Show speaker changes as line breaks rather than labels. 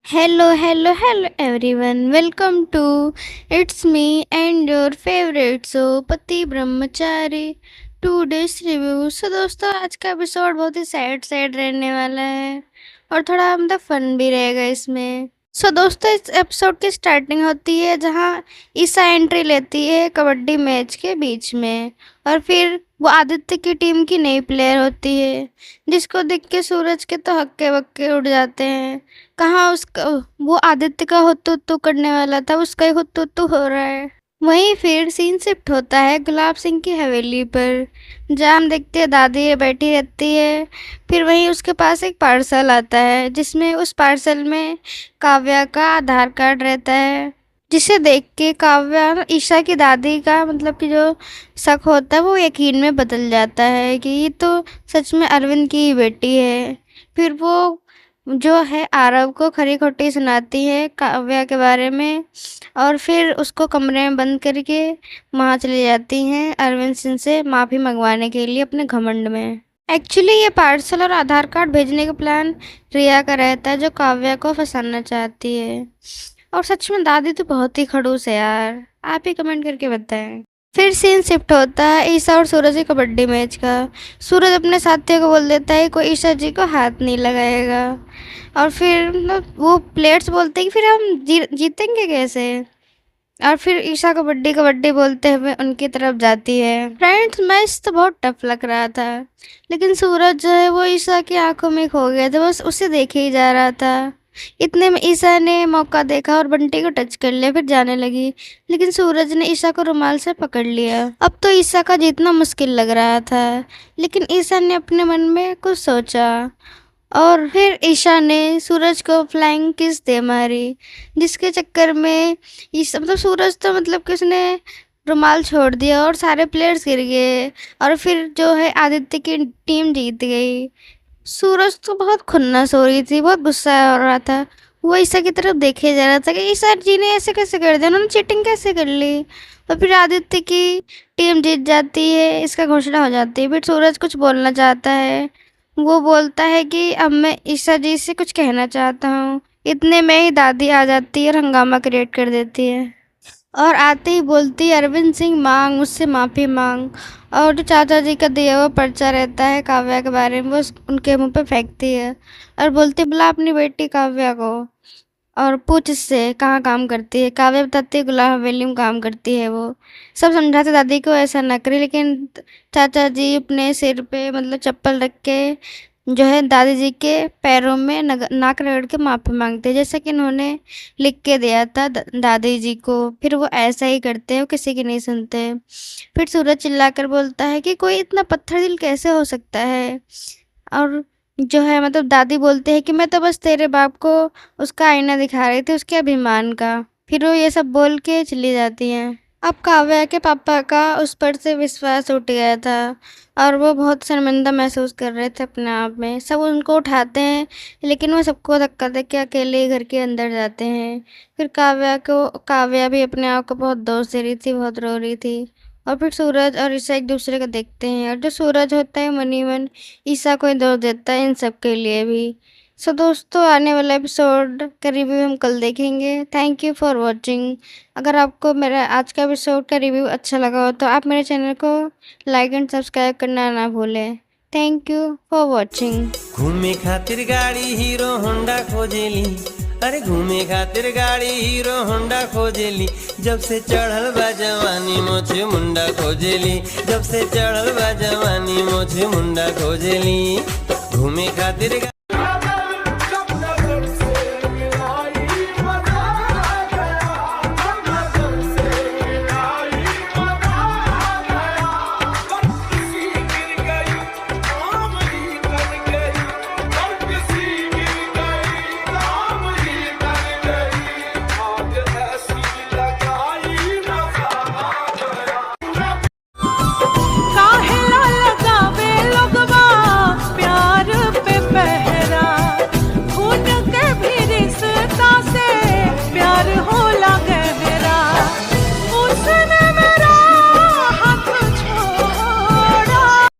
Hello everyone. Welcome to It's Me and your favorite show पति ब्रह्मचारी two days review. सो दोस्तों, आज का episode बहुत ही सैड रहने वाला है और थोड़ा मतलब फन भी रहेगा इसमें। सो दोस्तों, इस एपिसोड की स्टार्टिंग होती है जहाँ ईसा एंट्री लेती है कबड्डी मैच के बीच में, और फिर वो आदित्य की टीम की नई प्लेयर होती है जिसको देख के सूरज के तो हक्के बक्के उड़ जाते हैं। कहाँ उसका, वो आदित्य का हुत्तु करने वाला था, उसका ही हुत्तु हो रहा है। वहीं फिर सीन शिफ्ट होता है गुलाब सिंह की हवेली पर, जहाँ हम देखते हैं दादी बैठी रहती है। फिर वहीं उसके पास एक पार्सल आता है जिसमें उस पार्सल में काव्या का आधार कार्ड रहता है, जिसे देख के काव्या ईशा की दादी का मतलब कि जो शक होता है वो यकीन में बदल जाता है कि ये तो सच में अरविंद की ही बेटी है। फिर वो जो है आरव को खरी खोटी सुनाती है काव्या के बारे में, और फिर उसको कमरे में बंद करके वहाँ चली जाती हैं अरविंद सिंह से माफ़ी मंगवाने के लिए अपने घमंड में। एक्चुअली ये पार्सल और आधार कार्ड भेजने का प्लान रिया का रहता है, जो काव्या को फंसाना चाहती है। और सच में दादी तो बहुत ही खड़ूस है यार, आप ही कमेंट करके बताएं। फिर सीन शिफ्ट होता है ईशा और सूरज के कबड्डी मैच का। सूरज अपने साथियों को बोल देता है कोई ईशा जी को हाथ नहीं लगाएगा, और फिर मतलब वो प्लेयर्स बोलते हैं कि फिर हम जीतेंगे कैसे। और फिर ईशा कबड्डी कबड्डी बोलते हुए उनकी तरफ जाती है। फ्रेंड्स, मैच तो बहुत टफ लग रहा था, लेकिन सूरज जो है वो ईशा की आंखों में खो गया था, बस उसे देखे ही जा रहा था। इतने में ईशा ने मौका देखा और बंटी को टच कर लिया, फिर जाने लगी, लेकिन सूरज ने ईशा को रुमाल से पकड़ लिया। अब तो ईशा का जीतना मुश्किल लग रहा था, लेकिन ईशा ने अपने मन में कुछ सोचा और फिर ईशा ने सूरज को फ्लाइंग किस दे मारी, जिसके चक्कर में ईशा मतलब सूरज तो मतलब कि उसने रुमाल छोड़ दिया और सारे प्लेयर्स गिर गए, और फिर जो है आदित्य की टीम जीत गई। सूरज तो बहुत खुन्नस हो रही थी, बहुत गुस्सा हो रहा था। वो ईशा की तरफ देखे जा रहा था कि ईशा जी ने ऐसे कैसे कर दिया, उन्होंने चीटिंग कैसे कर ली। और फिर आदित्य की टीम जीत जाती है, इसका घोषणा हो जाती है। फिर सूरज कुछ बोलना चाहता है, वो बोलता है कि अब मैं ईशा जी से कुछ कहना चाहता हूँ। इतने में ही दादी आ जाती है और हंगामा क्रिएट कर देती है, और आते ही बोलती है अरविंद सिंह मांग, मुझसे माफ़ी मांग। और जो चाचा जी का दिया हुआ पर्चा रहता है काव्या के बारे में वो उनके मुंह पे फेंकती है और बोलती है बुला अपनी बेटी काव्या को और पूछ इससे कहाँ काम करती है। काव्या बताती है गुलाब हवेली में काम करती है। वो सब समझाते दादी को ऐसा ना करे, लेकिन चाचा जी अपने सिर पे मतलब चप्पल रख के जो है दादी जी के पैरों में नाक रगड़ के माफ़ी मांगते हैं, जैसा कि इन्होंने लिख के दिया था दादी जी को। फिर वो ऐसा ही करते हैं, वो किसी की नहीं सुनते। फिर सूरज चिल्लाकर बोलता है कि कोई इतना पत्थर दिल कैसे हो सकता है। और जो है मतलब दादी बोलते हैं कि मैं तो बस तेरे बाप को उसका आईना दिखा रही थी, उसके अभिमान का। फिर वो ये सब बोल के चली जाती हैं। अब काव्या के पापा का उस पर से विश्वास उठ गया था और वो बहुत शर्मिंदा महसूस कर रहे थे अपने आप में। सब उनको उठाते हैं, लेकिन वो सबको धक्का दे के अकेले घर के अंदर जाते हैं। फिर काव्या भी अपने आप को बहुत दोष दे रही थी, बहुत रो रही थी। और फिर सूरज और ईशा एक दूसरे को देखते हैं, और जो सूरज होता है मन ही मन ईशा को ही दोष देता है इन सब के लिए भी। सो दोस्तों, आने वाला एपिसोड का रिव्यू हम कल देखेंगे। Thank you for watching. अगर आपको मेरा आज का एपिसोड का रिव्यू अच्छा लगा हो तो आप मेरे चैनल को लाइक एंड सब्सक्राइब करना ना भूलें। Thank you for watching.
घूमे खातिर गाड़ी हीरो होंडा खोजेली, अरे घूमे खातिर गाड़ी हीरो होंडा खोजेली। जब से चढ़ल बा जवानी मोछे मुंडा खोजेली, जब से चढ़ल बा जवानी मोछे मुंडा खोजेली। घूमे खातिर